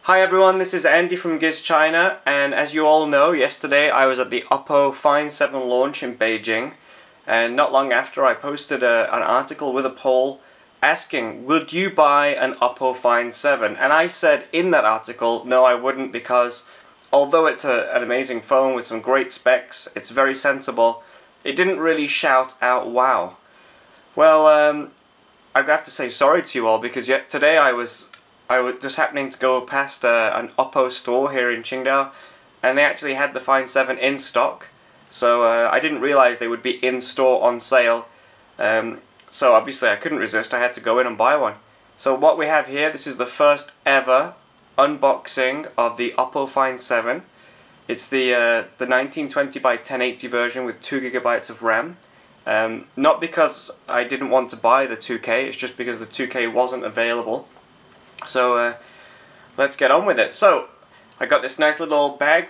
Hi everyone, this is Andy from Gizchina, and as you all know, yesterday I was at the Oppo Find 7 launch in Beijing, and not long after I posted an article with a poll asking, would you buy an Oppo Find 7? And I said in that article, no I wouldn't, because although it's an amazing phone with some great specs, it's very sensible, it didn't really shout out wow. Well, I have to say sorry to you all, because today I was just happening to go past an Oppo store here in Qingdao, and they actually had the Find 7 in stock, so I didn't realize they would be in store on sale, so obviously I couldn't resist, I had to go in and buy one. So what we have here, this is the first ever unboxing of the Oppo Find 7. It's the 1920 by 1080 version with 2 GB of RAM. Not because I didn't want to buy the 2K, it's just because the 2K wasn't available. So let's get on with it. So I got this nice little bag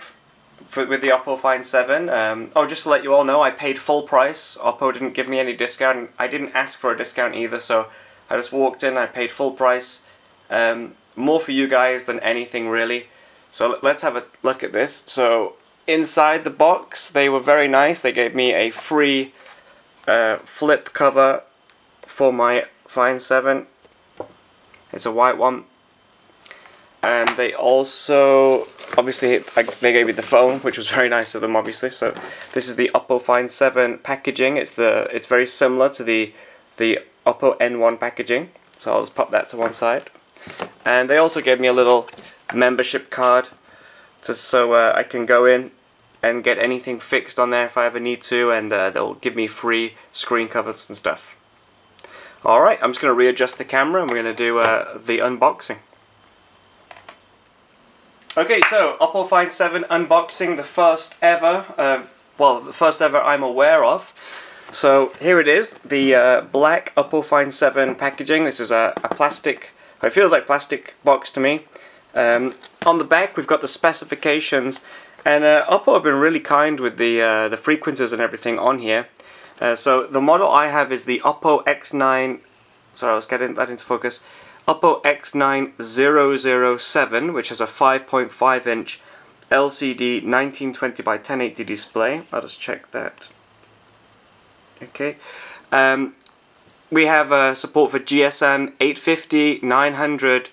with the Oppo Find 7. Oh, just to let you all know, I paid full price. Oppo didn't give me any discount. I didn't ask for a discount either, so I just walked in, I paid full price. More for you guys than anything really. So let's have a look at this. So inside the box, they were very nice. They gave me a free flip cover for my Find 7. It's a white one, and they also, obviously, they gave me the phone, which was very nice of them, obviously. So this is the Oppo Find 7 packaging. It's very similar to the Oppo N1 packaging. So I'll just pop that to one side. And they also gave me a little membership card, just so I can go in and get anything fixed on there if I ever need to, and they'll give me free screen covers and stuff. Alright, I'm just going to readjust the camera and we're going to do the unboxing. Okay, so Oppo Find 7 unboxing, the first ever, well, the first ever I'm aware of. So here it is, the black Oppo Find 7 packaging. This is a plastic, it feels like plastic box to me. On the back we've got the specifications, and Oppo have been really kind with the frequencies and everything on here. So the model I have is the Oppo X9, sorry I was getting that into focus, Oppo X9007, which has a 5.5 inch LCD 1920 by 1080 display. I'll just check that. Okay. We have support for GSM 850, 900,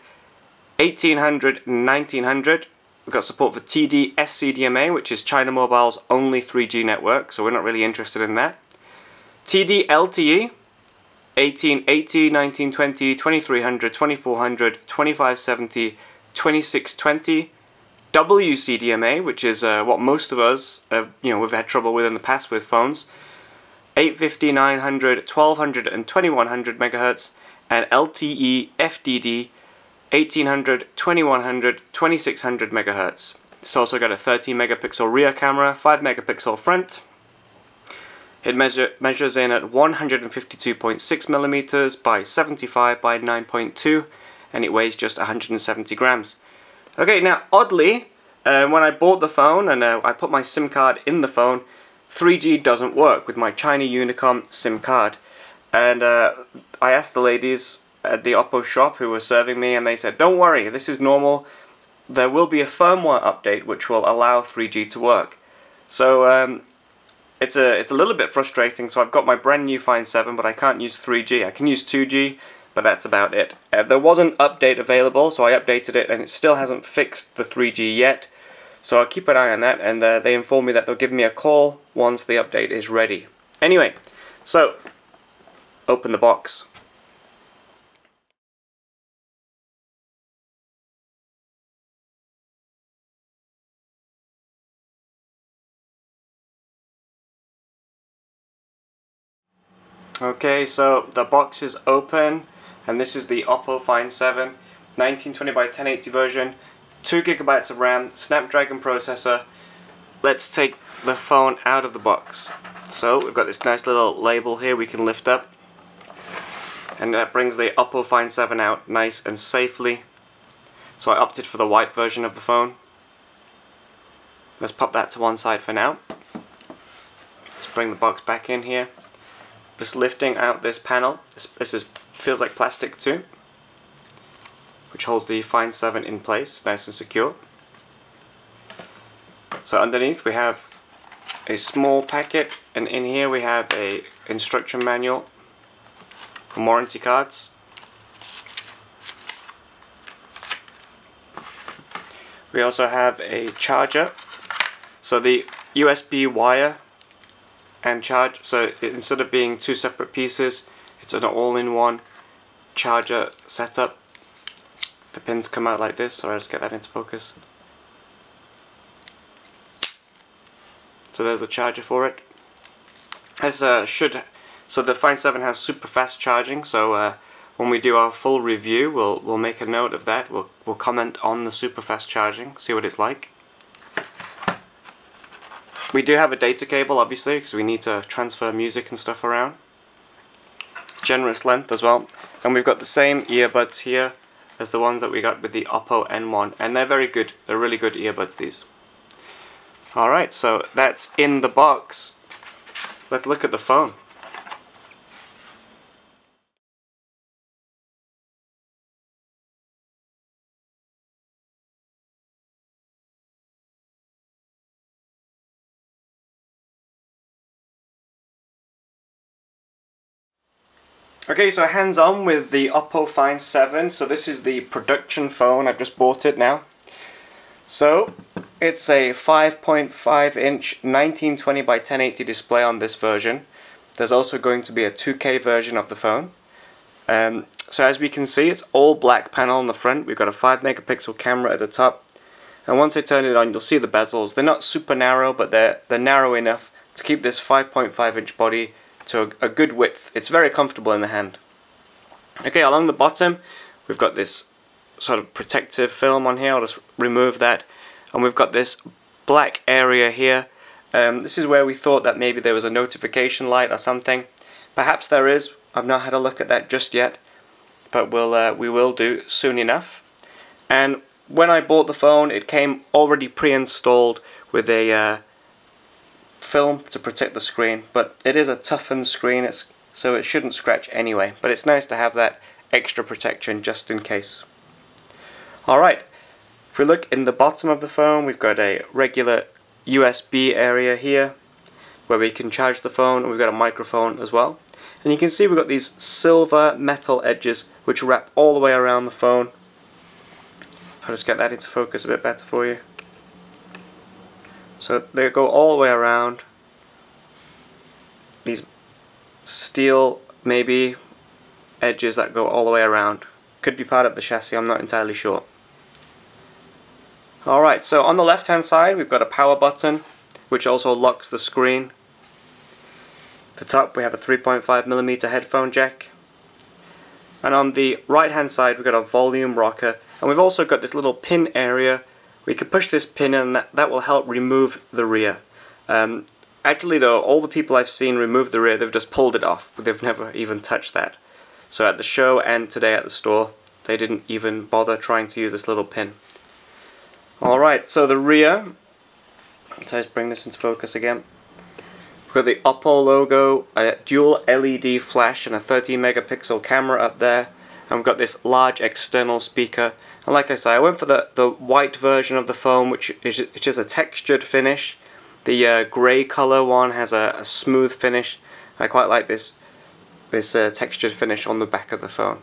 1800, 1900. We've got support for TD SCDMA, which is China Mobile's only 3G network, so we're not really interested in that. TD LTE, 1880, 1920, 2300, 2400, 2570, 2620. WCDMA, which is what most of us, we've had trouble with in the past with phones. 850, 900, 1200 and 2100 megahertz, and LTE FDD 1800, 2100, 2600 megahertz. It's also got a 13 megapixel rear camera, 5 megapixel front. It measures in at 152.6 millimeters by 75 by 9.2, and it weighs just 170 grams. Okay, now oddly, when I bought the phone and I put my SIM card in the phone, 3G doesn't work with my China Unicom SIM card. And I asked the ladies at the Oppo shop who were serving me, and they said, don't worry, this is normal. There will be a firmware update which will allow 3G to work. So it's a little bit frustrating. So I've got my brand new Find 7, but I can't use 3G. I can use 2G, but that's about it. There was an update available, so I updated it, and it still hasn't fixed the 3G yet. So I'll keep an eye on that, and they informed me that they'll give me a call once the update is ready. Anyway, so open the box. Okay, so the box is open, and this is the Oppo Find 7 1920 by 1080 version, 2 GB of RAM, Snapdragon processor. Let's take the phone out of the box. So we've got this nice little label here we can lift up, and that brings the Oppo Find 7 out nice and safely. So I opted for the white version of the phone. Let's pop that to one side for now. Let's bring the box back in here. Just lifting out this panel. This feels like plastic too. which holds the Find 7 in place, nice and secure. So underneath we have a small packet, and in here we have a instruction manual and warranty cards. We also have a charger, so the USB wire and charge, so instead of being two separate pieces, it's an all-in-one charger setup. The pins come out like this, so I'll just get that into focus. So there's the charger for it. So the Find 7 has super fast charging, so when we do our full review, we'll make a note of that. We'll comment on the super fast charging, see what it's like. We do have a data cable, obviously, because we need to transfer music and stuff around. Generous length as well, and we've got the same earbuds here as the ones that we got with the Oppo N1, and they're very good. They're really good earbuds, these. Alright, so that's in the box. Let's look at the phone. Okay, so hands on with the Oppo Find 7. So this is the production phone. I've just bought it now. So it's a 5.5 inch 1920 by 1080 display on this version. There's also going to be a 2K version of the phone. So as we can see, it's all black panel on the front. We've got a 5 megapixel camera at the top, and once I turn it on, you'll see the bezels. They're not super narrow, but they're narrow enough to keep this 5.5 inch body to a good width. It's very comfortable in the hand. Okay, along the bottom we've got this sort of protective film on here. I'll just remove that, and we've got this black area here. This is where we thought that maybe there was a notification light or something. Perhaps there is. I've not had a look at that just yet, but we will do soon enough. And when I bought the phone, it came already pre-installed with a film to protect the screen, but it is a toughened screen, so it shouldn't scratch anyway, but it's nice to have that extra protection just in case. Alright, if we look in the bottom of the phone, we've got a regular USB area here where we can charge the phone, and we've got a microphone as well. And you can see we've got these silver metal edges which wrap all the way around the phone. I'll just get that into focus a bit better for you. So they go all the way around. These steel, maybe, edges that go all the way around. Could be part of the chassis, I'm not entirely sure. Alright, so on the left hand side we've got a power button which also locks the screen. At the top we have a 3.5mm headphone jack. And on the right hand side we've got a volume rocker, and we've also got this little pin area. We can push this pin in, and that will help remove the rear. Actually though, all the people I've seen remove the rear, they've just pulled it off. They've never even touched that. So at the show and today at the store, they didn't even bother trying to use this little pin. Alright, so the rear, let's bring this into focus again. We've got the Oppo logo, a dual LED flash and a 13 megapixel camera up there. And we've got this large external speaker. And like I say, I went for the white version of the phone, which is a textured finish. The grey colour one has a smooth finish. I quite like this textured finish on the back of the phone.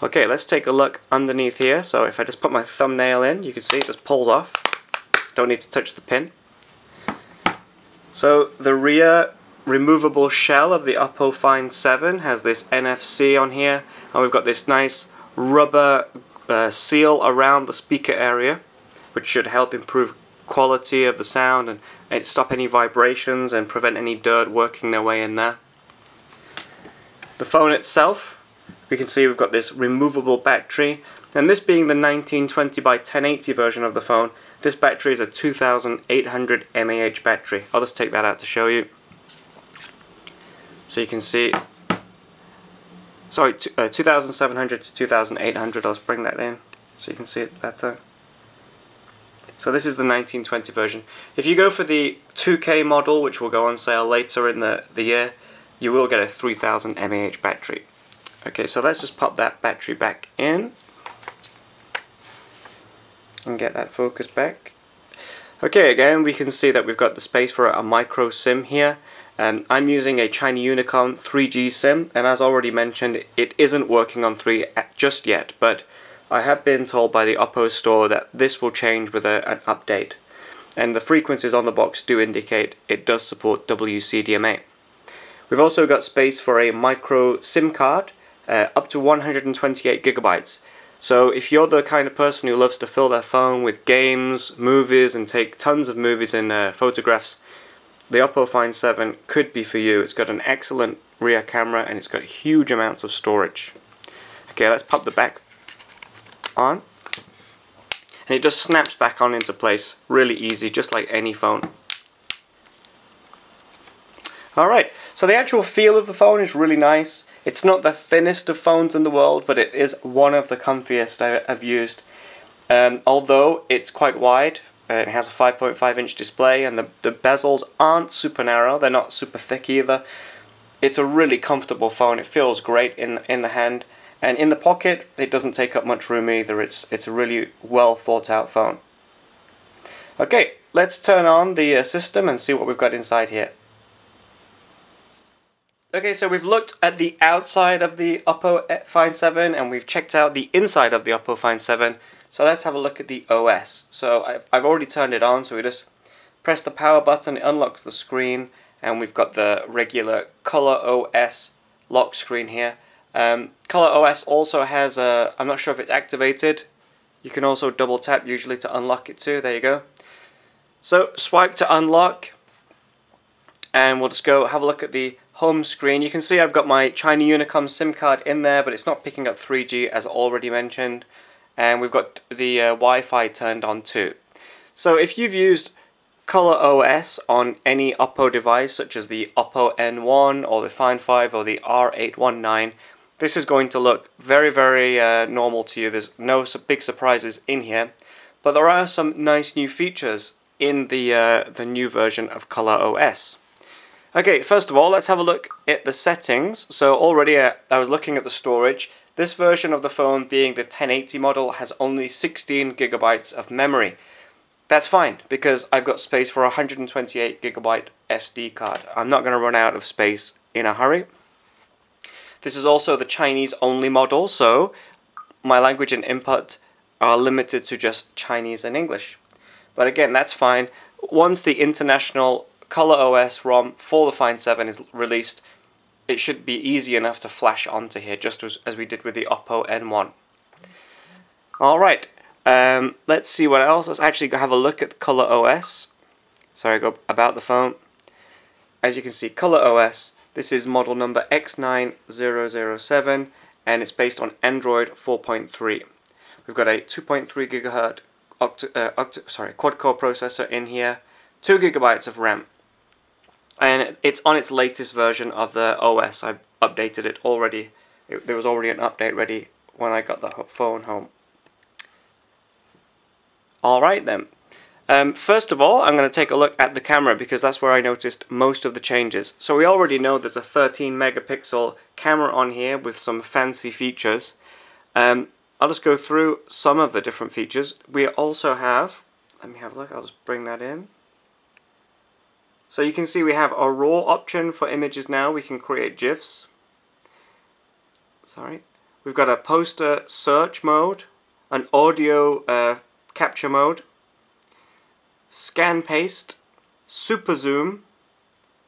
Okay, let's take a look underneath here. So if I just put my thumbnail in, you can see it just pulls off. Don't need to touch the pin. So the rear removable shell of the Oppo Find 7 has this NFC on here, and we've got this nice rubber seal around the speaker area, which should help improve quality of the sound and stop any vibrations and prevent any dirt working their way in there. The phone itself, we can see we've got this removable battery, and this being the 1920 by 1080 version of the phone, this battery is a 2800 mAh battery. I'll just take that out to show you. So you can see, sorry, 2700 to 2800, I'll just bring that in so you can see it better. So this is the 1920 version. If you go for the 2K model, which will go on sale later in the year, you will get a 3000 mAh battery. Okay, so let's just pop that battery back in. And get that focus back. Okay, again we can see that we've got the space for a micro SIM here. I'm using a China Unicom 3G SIM, and as already mentioned, it isn't working on 3 just yet, but I have been told by the Oppo store that this will change with an update. And the frequencies on the box do indicate it does support WCDMA. We've also got space for a micro SIM card, up to 128 gigabytes. So if you're the kind of person who loves to fill their phone with games, movies, and take tons of movies and photographs, the Oppo Find 7 could be for you. It's got an excellent rear camera and it's got huge amounts of storage. Okay, let's pop the back on. And it just snaps back on into place. Really easy, just like any phone. Alright, so the actual feel of the phone is really nice. It's not the thinnest of phones in the world, but it is one of the comfiest I've used. Although it's quite wide, it has a 5.5 inch display and the bezels aren't super narrow, they're not super thick either. It's a really comfortable phone, it feels great in the hand, and in the pocket it doesn't take up much room either. It's a really well thought out phone. Okay, let's turn on the system and see what we've got inside here. Okay, so we've looked at the outside of the Oppo Find 7 and we've checked out the inside of the Oppo Find 7. So let's have a look at the OS. So I've already turned it on, so we just press the power button, it unlocks the screen, and we've got the regular Color OS lock screen here. Color OS also has a, I'm not sure if it's activated, you can also double tap usually to unlock it too, there you go. So swipe to unlock, and we'll just go have a look at the home screen. You can see I've got my China Unicom SIM card in there, but it's not picking up 3G as already mentioned. And we've got the Wi-Fi turned on too. So if you've used Color OS on any Oppo device, such as the Oppo N1 or the Find 5 or the R819, this is going to look very, very normal to you. There's no big surprises in here, but there are some nice new features in the new version of Color OS. Okay, first of all, let's have a look at the settings. So already I was looking at the storage. This version of the phone, being the 1080 model, has only 16 gigabytes of memory. That's fine, because I've got space for a 128 gigabyte SD card. I'm not going to run out of space in a hurry. This is also the Chinese only model, so my language and input are limited to just Chinese and English. But again, that's fine. Once the international Color OS ROM for the Find 7 is released, it should be easy enough to flash onto here, just as we did with the Oppo N1. Alright, let's see what else. Let's actually go have a look at Color OS. Sorry, go about the phone. As you can see, Color OS, this is model number X9007, and it's based on Android 4.3. We've got a 2.3 gigahertz quad-core processor in here, 2 gigabytes of RAM. And it's on its latest version of the OS. I updated it already. There was already an update ready when I got the phone home. Alright then. First of all, I'm going to take a look at the camera because that's where I noticed most of the changes. So we already know there's a 13 megapixel camera on here with some fancy features. I'll just go through some of the different features. We also have, let me have a look, I'll just bring that in. So you can see we have a RAW option for images now. We can create GIFs. Sorry. We've got a poster search mode, an audio capture mode, scan paste, super zoom,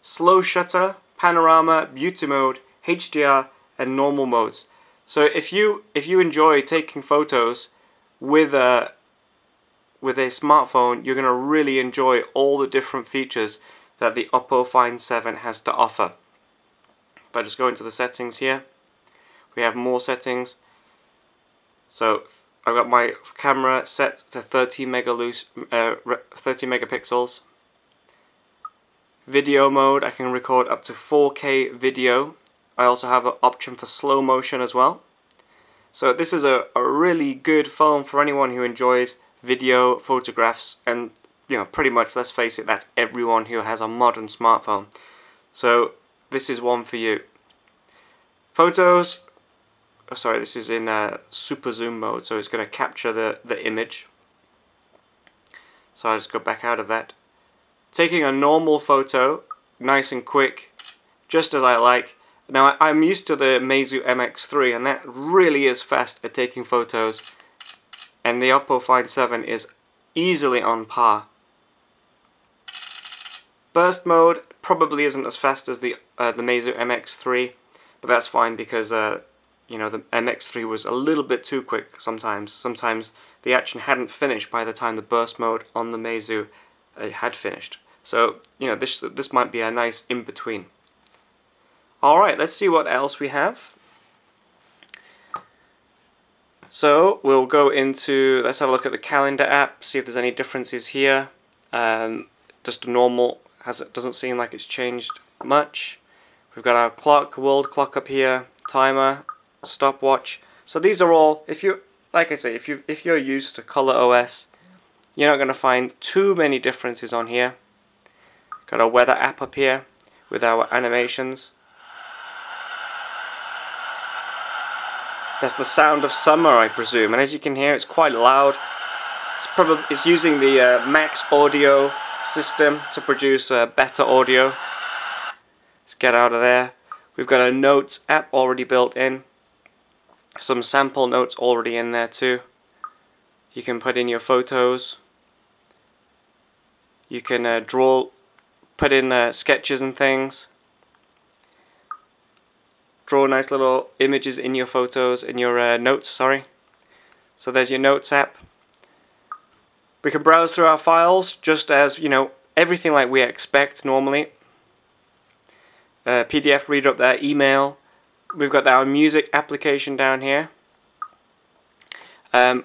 slow shutter, panorama, beauty mode, HDR, and normal modes. So if you enjoy taking photos with a smartphone, you're going to really enjoy all the different features that the Oppo Find 7 has to offer. If I just go into the settings here, we have more settings. So I've got my camera set to 30 megapixels. Video mode, I can record up to 4K video. I also have an option for slow motion as well. So this is a really good phone for anyone who enjoys video, photographs, and pretty much, let's face it, that's everyone who has a modern smartphone. So this is one for you. Photos, this is in super zoom mode, so it's going to capture the image. So I'll just go back out of that. Taking a normal photo, nice and quick, just as I like. Now I'm used to the Meizu MX3 and that really is fast at taking photos, and the Oppo Find 7 is easily on par. Burst mode probably isn't as fast as the Meizu MX3, but that's fine because you know, the MX3 was a little bit too quick sometimes. Sometimes the action hadn't finished by the time the burst mode on the Meizu had finished. So you know, this might be a nice in between. All right, let's see what else we have. So we'll go into, let's have a look at the calendar app, see if there's any differences here. Just a normal. Doesn't seem like it's changed much. We've got our clock, world clock up here, timer, stopwatch. So these are all, if you, like I say, if you're used to Color OS, you're not going to find too many differences on here. Got a weather app up here with our animations. That's the sound of summer, I presume, and as you can hear, it's quite loud. It's using the Max Audio system to produce better audio. Let's get out of there. We've got a notes app already built in. Some sample notes already in there too. You can put in your photos. You can put in sketches and things. Draw nice little images in your photos, in your notes, sorry. So there's your notes app. We can browse through our files just as, you know, everything like we expect normally. PDF reader up there, email. We've got our music application down here. Now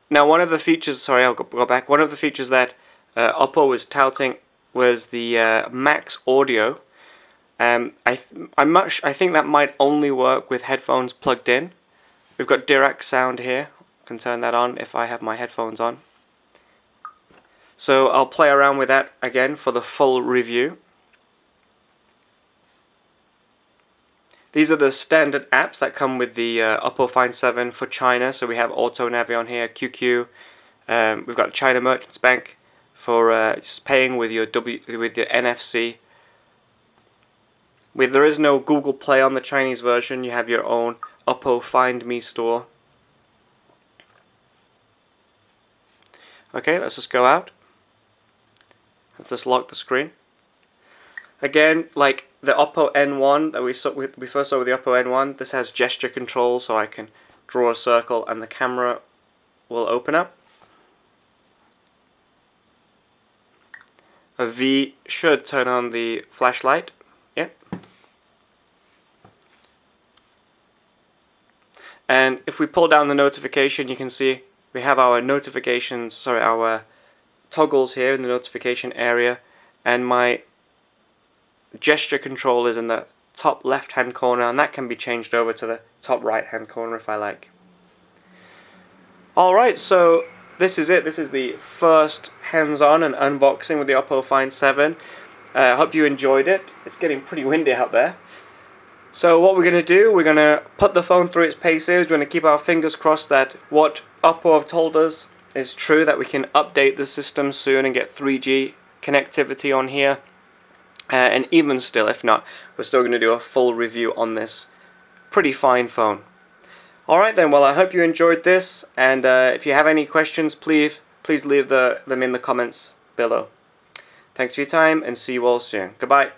one of the features, sorry, I'll go back. One of the features that Oppo was touting was the Max Audio. I think that might only work with headphones plugged in. We've got direct sound here. Can turn that on if I have my headphones on. So I'll play around with that again for the full review. These are the standard apps that come with the Oppo Find 7 for China. So we have Auto Navi on here, QQ. We've got China Merchants Bank for just paying with your NFC. There is no Google Play on the Chinese version. You have your own Oppo Find Me store. Okay, let's just go out. Let's just lock the screen. Again, like the Oppo N1 that we first saw with the Oppo N1, this has gesture control, so I can draw a circle and the camera will open up. A V should turn on the flashlight. Yeah. And if we pull down the notification, you can see we have our notifications, sorry, our toggles here in the notification area, and my gesture control is in the top left hand corner, and that can be changed over to the top right hand corner if I like. Alright, so this is it. This is the first hands-on and unboxing with the Oppo Find 7. I hope you enjoyed it. It's getting pretty windy out there. So what we're going to do, we're going to put the phone through its paces. We're going to keep our fingers crossed that what Oppo have told us is true, that we can update the system soon and get 3G connectivity on here. And even still, if not, we're still going to do a full review on this pretty fine phone. Alright then, well I hope you enjoyed this, and if you have any questions, please leave them in the comments below. Thanks for your time, and see you all soon. Goodbye.